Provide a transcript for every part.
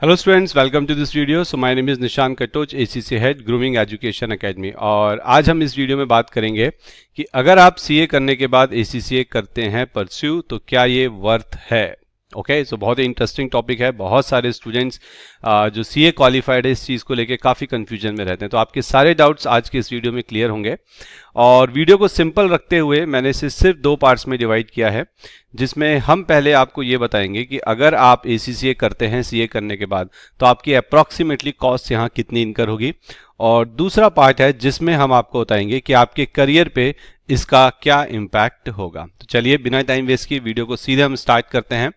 Hello students, welcome to this video. So my name is Nishan Katoch, ACC head grooming education academy. और आज हम इस video में बात करेंगे कि अगर आप सीए करने के बाद एसीसीए करते हैं परस्यू, तो क्या ये वर्थ है। ओके, सो बहुत ही इंटरेस्टिंग टॉपिक है। बहुत सारे स्टूडेंट्स जो सीए क्वालिफाइड है इस चीज़ को लेके काफ़ी कंफ्यूजन में रहते हैं, तो आपके सारे डाउट्स आज के इस वीडियो में क्लियर होंगे। और वीडियो को सिंपल रखते हुए मैंने इसे सिर्फ दो पार्ट्स में डिवाइड किया है, जिसमें हम पहले आपको ये बताएंगे कि अगर आप एसीसीए करते हैं सीए करने के बाद, तो आपकी अप्रॉक्सीमेटली कॉस्ट यहाँ कितनी इनकर होगी। और दूसरा पार्ट है जिसमें हम आपको बताएंगे कि आपके करियर पे इसका क्या इम्पैक्ट होगा। तो चलिए बिना टाइम वेस्ट किए वीडियो को सीधे हम स्टार्ट करते हैं।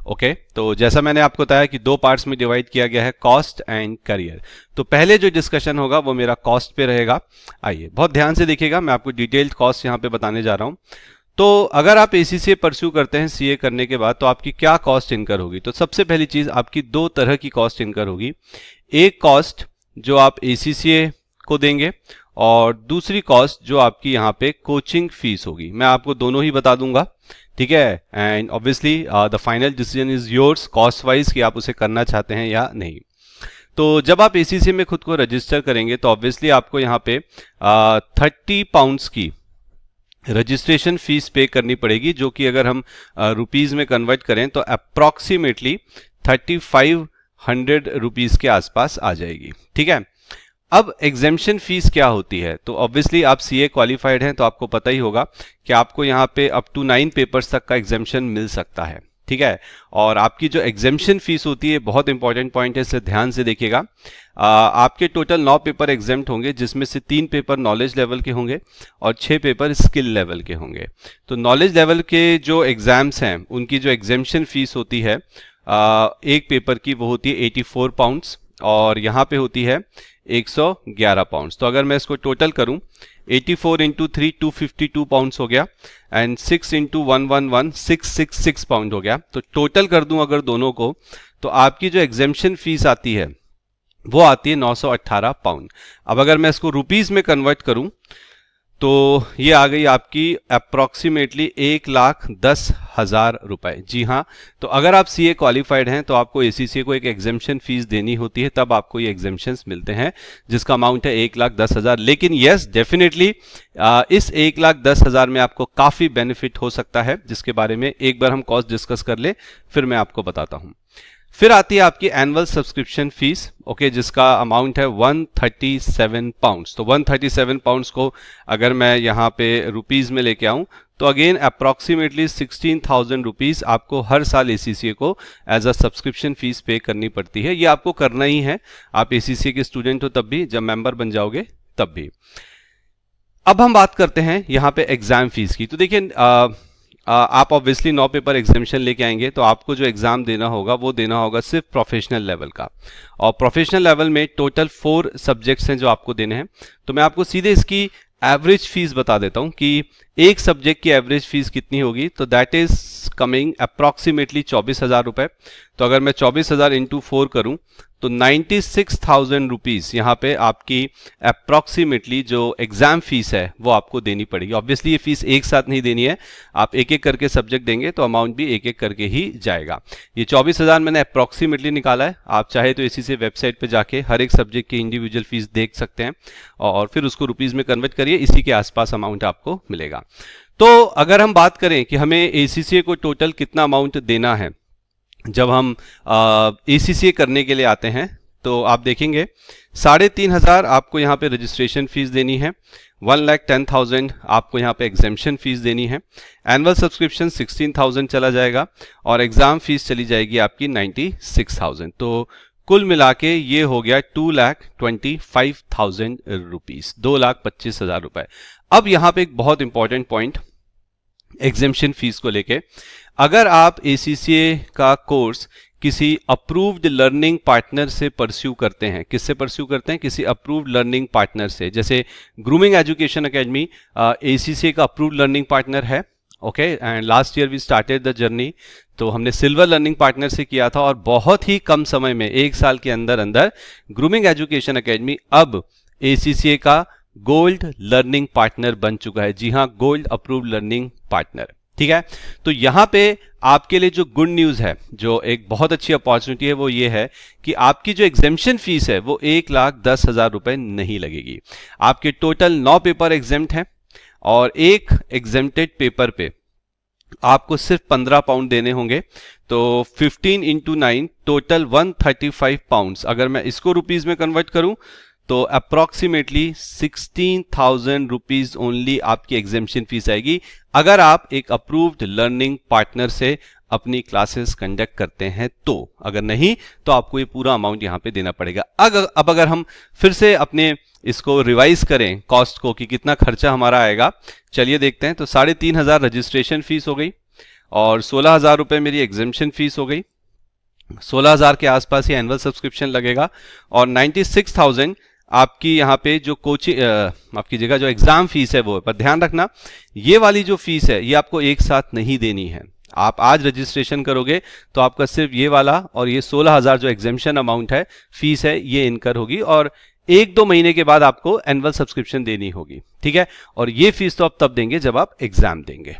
ओके, तो जैसा मैंने आपको बताया कि दो पार्ट्स में डिवाइड किया गया है, कॉस्ट एंड करियर। तो पहले जो डिस्कशन होगा वो मेरा कॉस्ट पे रहेगा। आइए बहुत ध्यान से देखिएगा, मैं आपको डिटेल्ड कॉस्ट यहाँ पे बताने जा रहा हूँ। तो अगर आप एसीसीए परस्यू करते हैं सीए करने के बाद, तो आपकी क्या कॉस्ट इनकर होगी। तो सबसे पहली चीज, आपकी दो तरह की कॉस्ट इनकर होगी। एक कॉस्ट जो आप एसीसीए को देंगे, और दूसरी कॉस्ट जो आपकी यहाँ पे कोचिंग फीस होगी। मैं आपको दोनों ही बता दूंगा, ठीक है। And obviously the final decision is yours cost wise, कि आप उसे करना चाहते हैं या नहीं। तो जब आप एसीसीए में खुद को रजिस्टर करेंगे, तो ऑब्वियसली आपको यहाँ पे 30 पाउंड्स की रजिस्ट्रेशन फीस पे करनी पड़ेगी, जो कि अगर हम रुपीज में कन्वर्ट करें तो अप्रॉक्सीमेटली 3500 रुपीज के आसपास आ जाएगी, ठीक है। अब एग्जेम्पशन फीस क्या होती है। तो ऑब्वियसली आप सीए क्वालिफाइड हैं, तो आपको पता ही होगा कि आपको यहाँ पे अप टू 9 पेपर्स तक का एग्जेम्पशन मिल सकता है, ठीक है। और आपकी जो एग्जेम्पशन फीस होती है, बहुत इंपॉर्टेंट पॉइंट है, इसे ध्यान से देखिएगा। आपके टोटल 9 पेपर एग्जेम्प्ट होंगे, जिसमें से 3 पेपर नॉलेज लेवल के होंगे और 6 पेपर स्किल लेवल के होंगे। तो नॉलेज लेवल के जो एग्जाम्स हैं, उनकी जो एग्जेम्पशन फीस होती है एक पेपर की, वो होती है 84 पाउंड्स, और यहाँ पे होती है 111 पाउंड्स। तो अगर मैं इसको टोटल करूं, 84 इंटू 3 252 पाउंड्स हो गया, एंड 6 इंटू 111 666 पाउंड हो गया। तो टोटल कर दूं अगर दोनों को, तो आपकी जो एग्जेम्पशन फीस आती है वो आती है 918 पाउंड। अब अगर मैं इसको रुपीज में कन्वर्ट करूं, तो ये आ गई आपकी अप्रॉक्सीमेटली 1,10,000 रुपए। जी हाँ, तो अगर आप सीए क्वालिफाइड हैं, तो आपको एसीसीए को एक एग्जेम्पशन फीस देनी होती है, तब आपको ये एग्जेम्पशंस मिलते हैं, जिसका अमाउंट है 1,10,000। लेकिन यस, डेफिनेटली इस 1,10,000 में आपको काफी बेनिफिट हो सकता है, जिसके बारे में एक बार हम कॉस्ट डिस्कस कर ले, फिर मैं आपको बताता हूं। फिर आती है आपकी एनुअल सब्सक्रिप्शन फीस, ओके, जिसका अमाउंट है 137 पाउंड्स। तो 137 पाउंड्स को अगर मैं यहाँ पे रुपीज में लेके आऊं, तो अगेन अप्रॉक्सीमेटली 16,000 रुपीज आपको हर साल एसीसीए को एज अ सब्सक्रिप्शन फीस पे करनी पड़ती है। ये आपको करना ही है, आप एसीसीए के स्टूडेंट हो तब भी, जब मेंबर बन जाओगे तब भी। अब हम बात करते हैं यहाँ पे एग्जाम फीस की। तो देखिए, आप ऑब्वियसली 9 पेपर एग्जामिनेशन लेके आएंगे, तो आपको जो एग्जाम देना होगा वो देना होगा सिर्फ प्रोफेशनल लेवल का। और प्रोफेशनल लेवल में टोटल 4 सब्जेक्ट्स हैं जो आपको देने हैं। तो मैं आपको सीधे इसकी एवरेज फीस बता देता हूं कि एक सब्जेक्ट की एवरेज फीस कितनी होगी। तो दैट इज कमिंग अप्रॉक्सीमेटली 24,000 रुपए। तो अगर मैं 24,000 इंटू 4 करूं, तो 96,000 रुपीज यहाँ पे आपकी अप्रॉक्सीमेटली जो एग्जाम फीस है वो आपको देनी पड़ेगी। ऑब्वियसली ये फीस एक साथ नहीं देनी है, आप एक एक करके सब्जेक्ट देंगे तो अमाउंट भी एक एक करके ही जाएगा। ये 24,000 मैंने अप्रॉक्सीमेटली निकाला है, आप चाहे तो इसी से वेबसाइट पे जाके हर एक सब्जेक्ट की इंडिविजुअल फीस देख सकते हैं, और फिर उसको रुपीज में कन्वर्ट करिए, इसी के आसपास अमाउंट आपको मिलेगा। तो अगर हम बात करें कि हमें एसीसीए को टोटल कितना अमाउंट देना है जब हम एसीसीए करने के लिए आते हैं, तो आप देखेंगे 3,500 आपको यहाँ पे रजिस्ट्रेशन फीस देनी है, 1,10,000 आपको यहाँ पे एग्जेम्पशन फीस देनी है, एनुअल सब्सक्रिप्शन 16,000 चला जाएगा, और एग्जाम फीस चली जाएगी आपकी 96,000। तो कुल मिला के ये हो गया 2,25,000 रुपीज, 2,25,000 रुपए। अब यहाँ पे एक बहुत इंपॉर्टेंट पॉइंट एग्जेम्पशन फीस को लेके, अगर आप एसीसीए का कोर्स किसी अप्रूव्ड लर्निंग पार्टनर से परस्यू करते हैं, किससे परस्यू करते हैं, किसी अप्रूव्ड लर्निंग पार्टनर से, जैसे ग्रूमिंग एजुकेशन एकेडमी एसीसीए का अप्रूव्ड लर्निंग पार्टनर है, okay. And last year we started the journey, तो हमने सिल्वर लर्निंग पार्टनर से किया था, और बहुत ही कम समय में, एक साल के अंदर अंदर ग्रूमिंग एजुकेशन एकेडमी अब एसीसीए का गोल्ड लर्निंग पार्टनर बन चुका है। जी हाँ, गोल्ड अप्रूव्ड लर्निंग पार्टनर, ठीक है। तो यहां पे आपके लिए जो गुड न्यूज है, जो एक बहुत अच्छी अपॉर्चुनिटी है, वो ये है कि आपकी जो एग्जेम्पशन फीस है वो 1,10,000 रुपए नहीं लगेगी। आपके टोटल 9 पेपर एग्जेम्प्ट हैं और एक एग्जेम्प्टेड पेपर पे आपको सिर्फ 15 पाउंड देने होंगे। तो 15 इंटू 9 टोटल 135 पाउंड्स। अगर मैं इसको रुपीज में कन्वर्ट करूं तो अप्रोक्सीमेटली 16,000 रुपीज ओनली आपकी एग्जेम्पशन फीस आएगी, अगर आप एक अप्रूव्ड लर्निंग पार्टनर से अपनी क्लासेस कंडक्ट करते हैं तो। अगर नहीं तो आपको ये पूरा अमाउंट यहां पे देना पड़ेगा। अब अगर हम फिर से अपने इसको रिवाइज करें कॉस्ट को कि कितना खर्चा हमारा आएगा, चलिए देखते हैं। तो 3,500 रजिस्ट्रेशन फीस हो गई और 16,000 रुपए मेरी एग्जेम्पशन फीस हो गई। 16,000 के आसपास ही एनुअल सब्सक्रिप्शन लगेगा और 96,000 आपकी यहाँ पे जो कोचिंग आपकी जगह जो एग्जाम फीस है वो। पर ध्यान रखना, ये वाली जो फीस है ये आपको एक साथ नहीं देनी है। आप आज रजिस्ट्रेशन करोगे तो आपका सिर्फ ये वाला और ये 16,000 जो एग्जेम्पशन अमाउंट है, फीस है, ये इनकर होगी और 1-2 महीने के बाद आपको एनुअल सब्सक्रिप्शन देनी होगी। ठीक है। और ये फीस तो आप तब देंगे जब आप एग्जाम देंगे।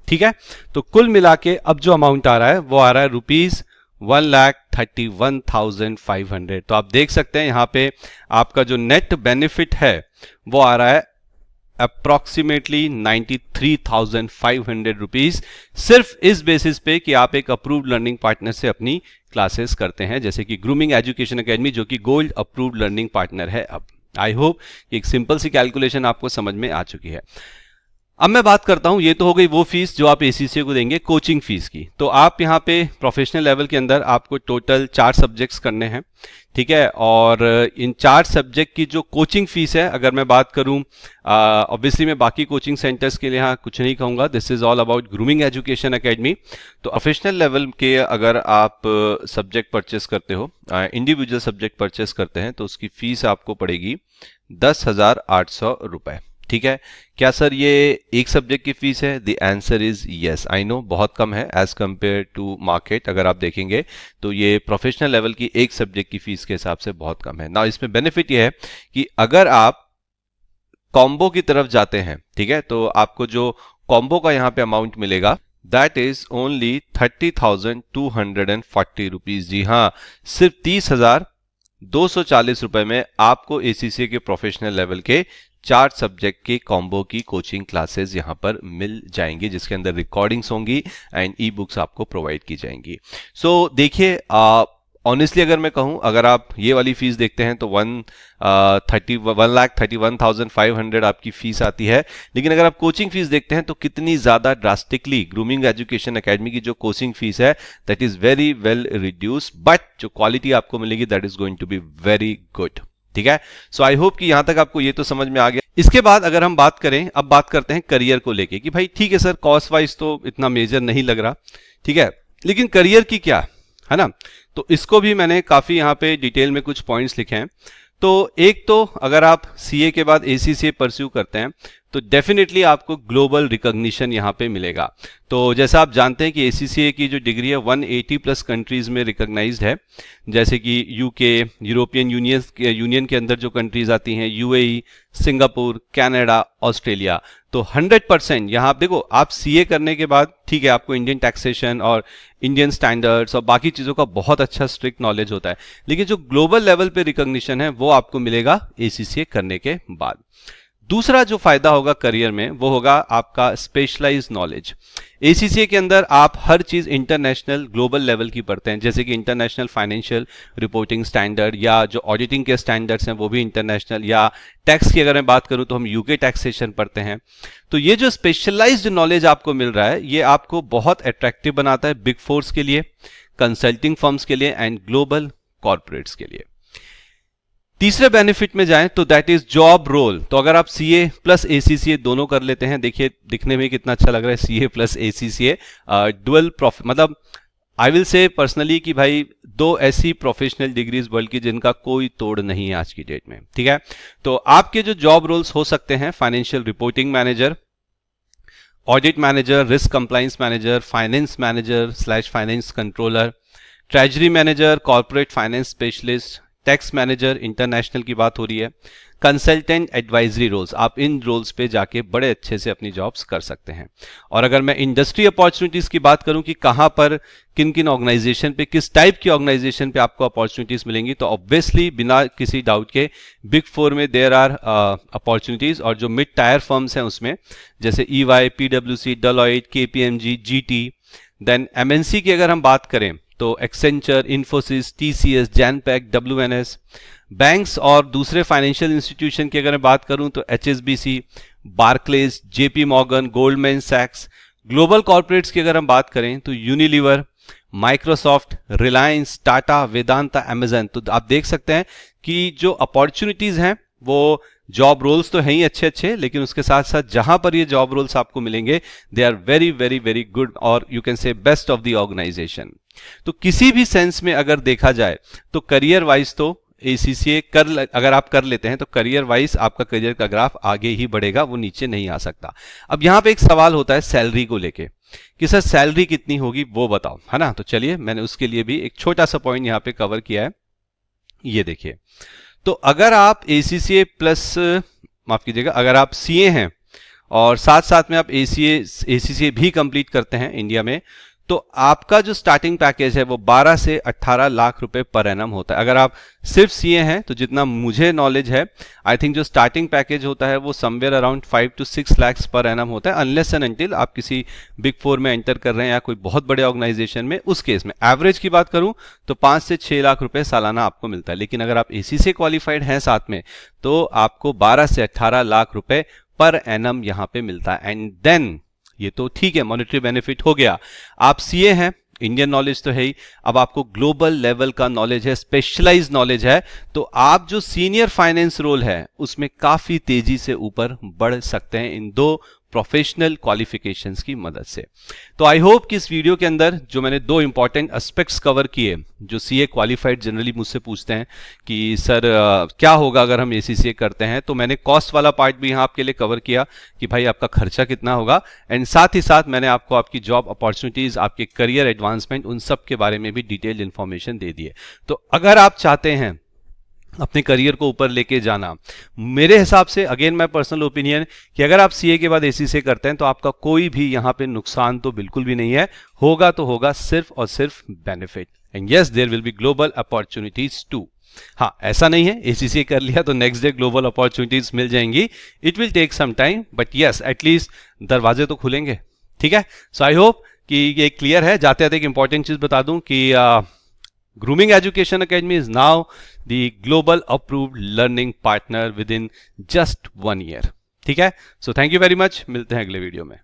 ठीक है। तो कुल मिला के अब जो अमाउंट आ रहा है वो आ रहा है रुपीज 1,31,500। तो आप देख सकते हैं यहां पे आपका जो नेट बेनिफिट है वो आ रहा है अप्रोक्सीमेटली 93,500 रुपीज, सिर्फ इस बेसिस पे कि आप एक अप्रूव्ड लर्निंग पार्टनर से अपनी क्लासेस करते हैं, जैसे कि ग्रूमिंग एजुकेशन एकेडमी, जो कि गोल्ड अप्रूव्ड लर्निंग पार्टनर है। अब आई होप एक सिंपल सी कैलकुलेशन आपको समझ में आ चुकी है। अब मैं बात करता हूं, ये तो हो गई वो फीस जो आप एसीसीए को देंगे कोचिंग फीस की। तो आप यहां पे प्रोफेशनल लेवल के अंदर आपको टोटल 4 सब्जेक्ट्स करने हैं। ठीक है। और इन 4 सब्जेक्ट की जो कोचिंग फीस है, अगर मैं बात करूं, ऑब्वियसली मैं बाकी कोचिंग सेंटर्स के लिए यहाँ कुछ नहीं कहूंगा, this is all about grooming education academy. तो प्रोफेशनल लेवल के अगर आप सब्जेक्ट परचेस करते हो, इंडिविजुअल सब्जेक्ट परचेस करते हैं, तो उसकी फीस आपको पड़ेगी 10,800 रुपए। ठीक है। क्या सर ये एक सब्जेक्ट की फीस है? The answer is yes. I know बहुत कम है एज कंपेयर टू मार्केट। अगर आप देखेंगे तो ये प्रोफेशनल लेवल की एक सब्जेक्ट की फीस के हिसाब से बहुत कम है ना। इसमें बेनिफिट ये है कि अगर आप कॉम्बो की तरफ जाते हैं, ठीक है, तो आपको जो कॉम्बो का यहाँ पे अमाउंट मिलेगा दैट इज ओनली 30,240 रुपीज। जी हाँ, सिर्फ 30,240 रुपए में आपको एसीसीए के प्रोफेशनल लेवल के 4 सब्जेक्ट के कॉम्बो की कोचिंग क्लासेस यहां पर मिल जाएंगी, जिसके अंदर रिकॉर्डिंग्स होंगी एंड ई बुक्स आपको प्रोवाइड की जाएंगी। सो देखिए, ऑनेस्टली अगर मैं कहूं, अगर आप ये वाली फीस देखते हैं तो 1,31,500 आपकी फीस आती है। लेकिन अगर आप कोचिंग फीस देखते हैं तो कितनी ज्यादा ड्रास्टिकली ग्रूमिंग एजुकेशन एकेडमी की जो कोचिंग फीस है that is very well reduce, but जो क्वालिटी आपको मिलेगी that is going to be very good. ठीक है। सो आई होप कि यहां तक आपको ये तो समझ में आ गया। इसके बाद अगर हम बात करें, अब बात करते हैं करियर को लेके कि भाई ठीक है सर, कॉस्ट वाइज तो इतना मेजर नहीं लग रहा, ठीक है, लेकिन करियर की क्या है ना। तो इसको भी मैंने काफी यहां पे डिटेल में कुछ पॉइंट्स लिखे हैं। तो एक तो अगर आप सीए के बाद एसीसीए परस्यू करते हैं तो डेफिनेटली आपको ग्लोबल रिकॉग्निशन यहां पे मिलेगा। तो जैसा आप जानते हैं कि एसीसीए की जो डिग्री है 180 प्लस कंट्रीज में रिकॉग्नाइज्ड है, जैसे कि यूके, यूरोपियन यूनियन के अंदर जो कंट्रीज आती हैं, यूएई, सिंगापुर, कनाडा, ऑस्ट्रेलिया। तो 100% यहां आप देखो, आप सीए करने के बाद ठीक है आपको इंडियन टैक्सेशन और इंडियन स्टैंडर्ड्स और बाकी चीजों का बहुत अच्छा स्ट्रिक्ट नॉलेज होता है, लेकिन जो ग्लोबल लेवल पे रिकॉग्निशन है वो आपको मिलेगा एसीसीए करने के बाद। दूसरा जो फायदा होगा करियर में वो होगा आपका स्पेशलाइज्ड नॉलेज। एसीसीए के अंदर आप हर चीज इंटरनेशनल ग्लोबल लेवल की पढ़ते हैं, जैसे कि इंटरनेशनल फाइनेंशियल रिपोर्टिंग स्टैंडर्ड या जो ऑडिटिंग के स्टैंडर्ड्स हैं वो भी इंटरनेशनल, या टैक्स की अगर मैं बात करूं तो हम यूके टैक्सेशन पढ़ते हैं। तो ये जो स्पेशलाइज्ड नॉलेज आपको मिल रहा है ये आपको बहुत अट्रैक्टिव बनाता है बिग फोर्स के लिए, कंसल्टिंग फर्म्स के लिए एंड ग्लोबल कॉर्पोरेट्स के लिए। तीसरे बेनिफिट में जाएं तो दैट इज जॉब रोल। तो अगर आप सीए प्लस एसीसीए दोनों कर लेते हैं, देखिए दिखने में कितना अच्छा लग रहा है CA plus ACCA, dual profit, मतलब आई विल से पर्सनली कि भाई 2 ऐसी प्रोफेशनल डिग्रीज वर्ल्ड की जिनका कोई तोड़ नहीं है आज की डेट में। ठीक है। तो आपके जो जॉब रोल्स हो सकते हैं, financial reporting manager, audit manager, risk compliance manager, finance manager / finance controller, treasury manager, corporate finance specialist, tax manager international की बात हो रही है, कंसल्टेंट एडवाइजरी रोल्स, आप इन रोल्स पे जाके बड़े अच्छे से अपनी जॉब्स कर सकते हैं। और अगर मैं इंडस्ट्री अपॉर्चुनिटीज की बात करूं कि कहां पर किन किन ऑर्गेनाइजेशन पे, किस टाइप की ऑर्गेनाइजेशन पे आपको अपॉर्चुनिटीज मिलेंगी, तो ऑब्वियसली बिना किसी डाउट के बिग फोर में देयर आर अपॉर्चुनिटीज, और जो मिड टायर फर्म्स हैं उसमें जैसे EY, PwC, Deloitte, KPMG, GT। Then MNC की अगर हम बात करें तो Accenture, Infosys, TCS, Genpact, WNS। Banks और दूसरे फाइनेंशियल इंस्टीट्यूशन की अगर मैं बात करूं तो HSBC, Barclays, JP Morgan, Goldman सैक्स। ग्लोबल कॉर्पोरेट्स की अगर हम बात करें तो Unilever, Microsoft, Reliance, Tata, Vedanta, Amazon. तो आप देख सकते हैं कि जो अपॉर्चुनिटीज हैं वो जॉब रोल्स तो हैं ही अच्छे अच्छे, लेकिन उसके साथ साथ जहां पर ये जॉब रोल्स आपको मिलेंगे they are very very very good, और you can say best of the organisation. तो किसी भी सेंस में अगर देखा जाए तो करियर वाइज तो ACCA अगर आप कर लेते हैं तो करियर वाइज आपका करियर का ग्राफ आगे ही बढ़ेगा, वो नीचे नहीं आ सकता। अब यहां पे एक सवाल होता है सैलरी को लेके कि सर सैलरी कितनी होगी वो बताओ, है ना। तो चलिए मैंने उसके लिए भी एक छोटा सा पॉइंट यहां पे कवर किया है, ये देखिए। तो अगर आप ACCA प्लस, माफ कीजिएगा, अगर आप CA हैं और साथ साथ में आप ACCA भी कंप्लीट करते हैं इंडिया में, तो आपका जो स्टार्टिंग पैकेज है वो 12 से 18 लाख रुपए पर एनम होता है। अगर आप सिर्फ CA हैं तो जितना मुझे नॉलेज है, आई थिंक जो स्टार्टिंग पैकेज होता है वो somewhere around 5 to 6 lakh per annum होता है, अनलेस एंड अनटिल आप किसी बिग फोर में एंटर कर रहे हैं या कोई बहुत बड़े ऑर्गेनाइजेशन में। उस केस में एवरेज की बात करूं तो 5 से 6 लाख रुपए सालाना आपको मिलता है। लेकिन अगर आप ACCA क्वालिफाइड हैं साथ में तो आपको 12 से 18 लाख रुपए पर एनम यहां पे मिलता है। एंड देन ये तो ठीक है, मॉनेटरी बेनिफिट हो गया। आप CA हैं, इंडियन नॉलेज तो है ही, अब आपको ग्लोबल लेवल का नॉलेज है, स्पेशलाइज नॉलेज है, तो आप जो सीनियर फाइनेंस रोल है उसमें काफी तेजी से ऊपर बढ़ सकते हैं इन दो प्रोफेशनल क्वालिफिकेशंस की मदद से। तो आई होप कि इस वीडियो के अंदर जो मैंने दो इंपॉर्टेंट एस्पेक्ट्स कवर किए, जो CA क्वालिफाइड जनरली मुझसे पूछते हैं कि सर क्या होगा अगर हम ACCA करते हैं, तो मैंने कॉस्ट वाला पार्ट भी यहाँ आपके लिए कवर किया कि भाई आपका खर्चा कितना होगा, एंड साथ ही साथ मैंने आपको आपकी जॉब अपॉर्चुनिटीज, आपके करियर एडवांसमेंट, उन सब के बारे में भी डिटेल्ड इंफॉर्मेशन दे दी है। तो अगर आप चाहते हैं अपने करियर को ऊपर लेके जाना, मेरे हिसाब से, अगेन माय पर्सनल ओपिनियन, कि अगर आप CA के बाद ACCA करते हैं तो आपका कोई भी यहां पे नुकसान तो बिल्कुल भी नहीं है, होगा तो होगा सिर्फ और सिर्फ benefit. And yes, there will be global opportunities too. हाँ, ऐसा नहीं है ACCA कर लिया तो नेक्स्ट डे ग्लोबल अपॉर्चुनिटीज मिल जाएंगी, it will take some time, but yes at least दरवाजे तो खुलेंगे। ठीक है, सो आई होप कि ये क्लियर है। जाते जाते एक इंपॉर्टेंट चीज बता दूं कि Grooming Education Academy is now the global approved learning partner within just 1 year. ठीक है, so thank you very much, मिलते हैं अगले वीडियो में।